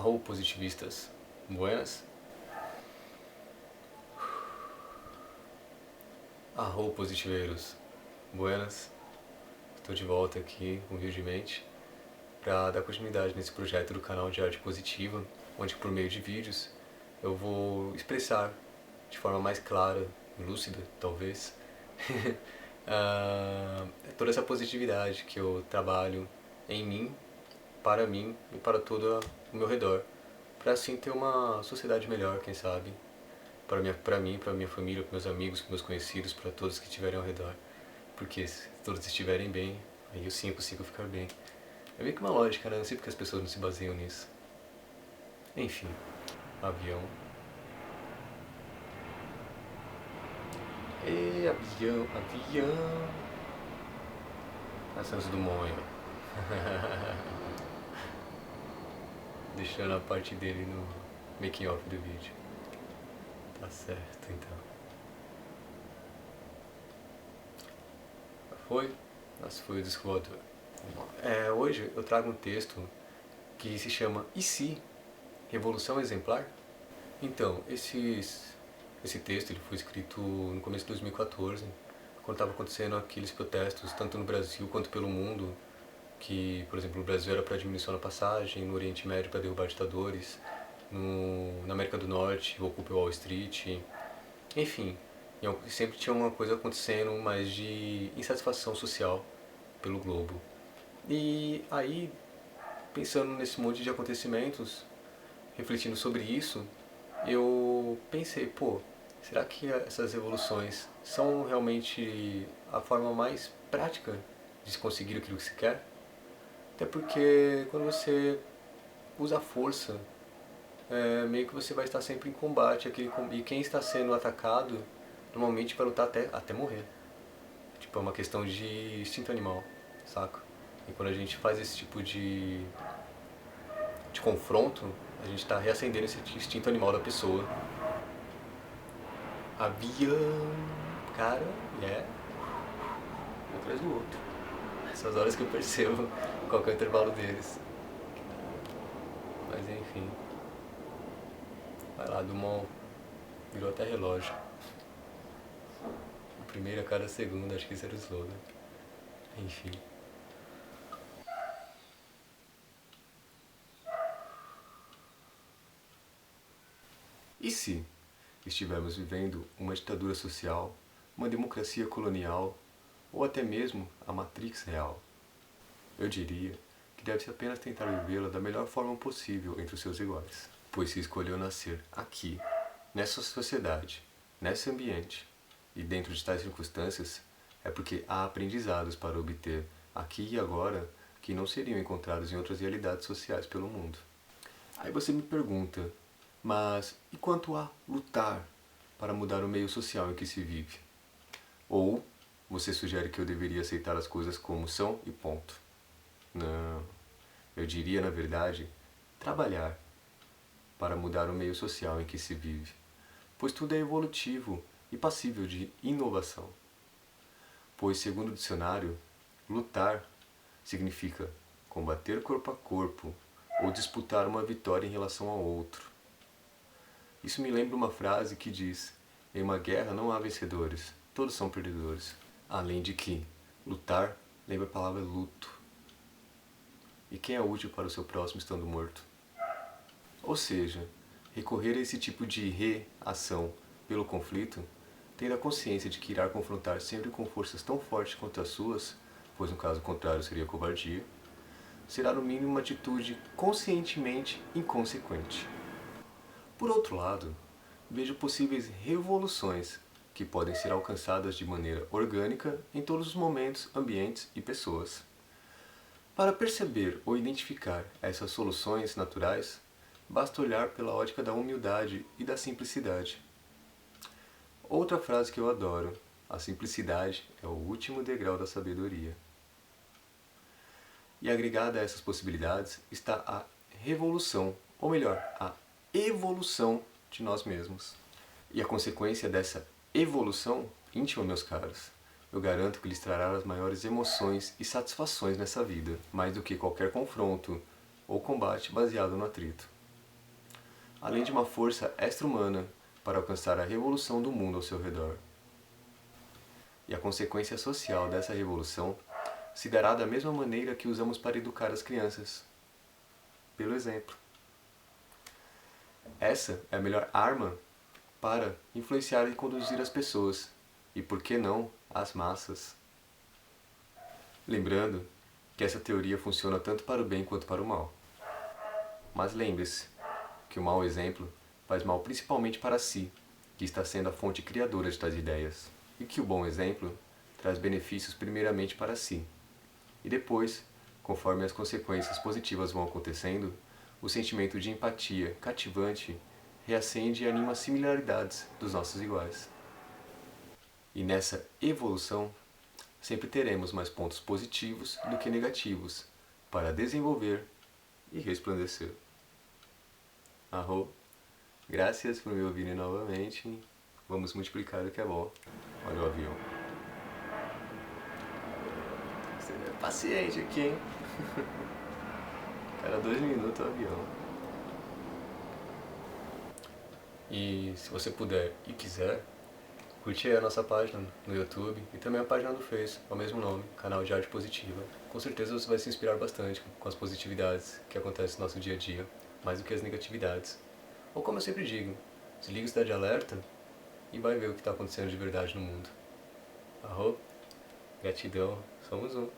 Arro positivistas, buenas? Arro positiveiros, buenas? Estou de volta aqui, humildemente, para dar continuidade nesse projeto do canal de arte positiva, onde por meio de vídeos eu vou expressar de forma mais clara, lúcida, talvez, toda essa positividade que eu trabalho em mim e para todo o meu redor, para assim ter uma sociedade melhor, quem sabe, para mim, para minha família, para meus amigos, para meus conhecidos, para todos que estiverem ao redor. Porque se todos estiverem bem, aí eu sim consigo ficar bem. É meio que uma lógica, né? Não sei porque as pessoas não se baseiam nisso. Enfim, avião. E avião, avião. A Santos Dumont aí, ó. Deixando a parte dele no making off do vídeo. Tá certo, então. Foi? Nossa, foi o disco voador. Hoje eu trago um texto que se chama E se? Revolução Exemplar? Então, esse texto ele foi escrito no começo de 2014, quando estava acontecendo aqueles protestos, tanto no Brasil quanto pelo mundo, que, por exemplo, no Brasil era para diminuição da passagem, no Oriente Médio para derrubar ditadores, na América do Norte, Occupy Wall Street, enfim, sempre tinha uma coisa acontecendo, mais de insatisfação social pelo globo. E aí, pensando nesse monte de acontecimentos, refletindo sobre isso, eu pensei, pô, será que essas revoluções são realmente a forma mais prática de se conseguir aquilo que se quer? Até porque quando você usa a força, meio que você vai estar sempre em combate, e quem está sendo atacado normalmente vai lutar até morrer. Tipo, é uma questão de instinto animal, saca? E quando a gente faz esse tipo de confronto, a gente está reacendendo esse instinto animal da pessoa. Avião, cara, um atrás do outro. Essas horas que eu percebo qual que é o intervalo deles. Mas enfim. Vai lá, Dumont. Virou até relógio. O primeiro a cada segundo, acho que esse era o slogan. Enfim. E se estivermos vivendo uma ditadura social, uma democracia colonial ou até mesmo a Matrix real? Eu diria que deve-se apenas tentar vivê-la da melhor forma possível entre os seus iguais, pois se escolheu nascer aqui, nessa sociedade, nesse ambiente e dentro de tais circunstâncias, é porque há aprendizados para obter aqui e agora que não seriam encontrados em outras realidades sociais pelo mundo. Aí você me pergunta, mas e quanto a lutar para mudar o meio social em que se vive? Ou você sugere que eu deveria aceitar as coisas como são e ponto? Não, eu diria, na verdade, trabalhar para mudar o meio social em que se vive, pois tudo é evolutivo e passível de inovação. Pois, segundo o dicionário, lutar significa combater corpo a corpo ou disputar uma vitória em relação ao outro. Isso me lembra uma frase que diz: em uma guerra não há vencedores, todos são perdedores. Além de que, lutar lembra a palavra luto. E quem é útil para o seu próximo estando morto? Ou seja, recorrer a esse tipo de reação pelo conflito, tendo a consciência de que irá confrontar sempre com forças tão fortes quanto as suas, pois no caso contrário seria covardia, será no mínimo uma atitude conscientemente inconsequente. Por outro lado, vejo possíveis revoluções que podem ser alcançadas de maneira orgânica em todos os momentos, ambientes e pessoas. Para perceber ou identificar essas soluções naturais, basta olhar pela ótica da humildade e da simplicidade. Outra frase que eu adoro: a simplicidade é o último degrau da sabedoria. E agregada a essas possibilidades está a revolução, ou melhor, a evolução de nós mesmos. E a consequência dessa evolução íntima, meus caros, eu garanto que lhes trará as maiores emoções e satisfações nessa vida, mais do que qualquer confronto ou combate baseado no atrito. além de uma força extra-humana para alcançar a revolução do mundo ao seu redor. E a consequência social dessa revolução se dará da mesma maneira que usamos para educar as crianças, pelo exemplo. Essa é a melhor arma para influenciar e conduzir as pessoas, e por que não, as massas. Lembrando que essa teoria funciona tanto para o bem quanto para o mal. Mas lembre-se que o mau exemplo faz mal principalmente para si, que está sendo a fonte criadora de tais ideias, e que o bom exemplo traz benefícios primeiramente para si. E depois, conforme as consequências positivas vão acontecendo, o sentimento de empatia cativante reacende e anima as similaridades dos nossos iguais. E nessa evolução, sempre teremos mais pontos positivos do que negativos para desenvolver e resplandecer. Arro, graças por me ouvirem novamente. Vamos multiplicar o que é bom. Olha o avião. Você é paciente aqui, hein? Cada 2 minutos o avião. E se você puder e quiser, curte aí a nossa página no YouTube e também a página do Face, é o mesmo nome, Canal de Arte Positiva. Com certeza você vai se inspirar bastante com as positividades que acontecem no nosso dia a dia, mais do que as negatividades. Ou como eu sempre digo, desliga o estado de alerta e vai ver o que está acontecendo de verdade no mundo. Arro, gratidão, somos um.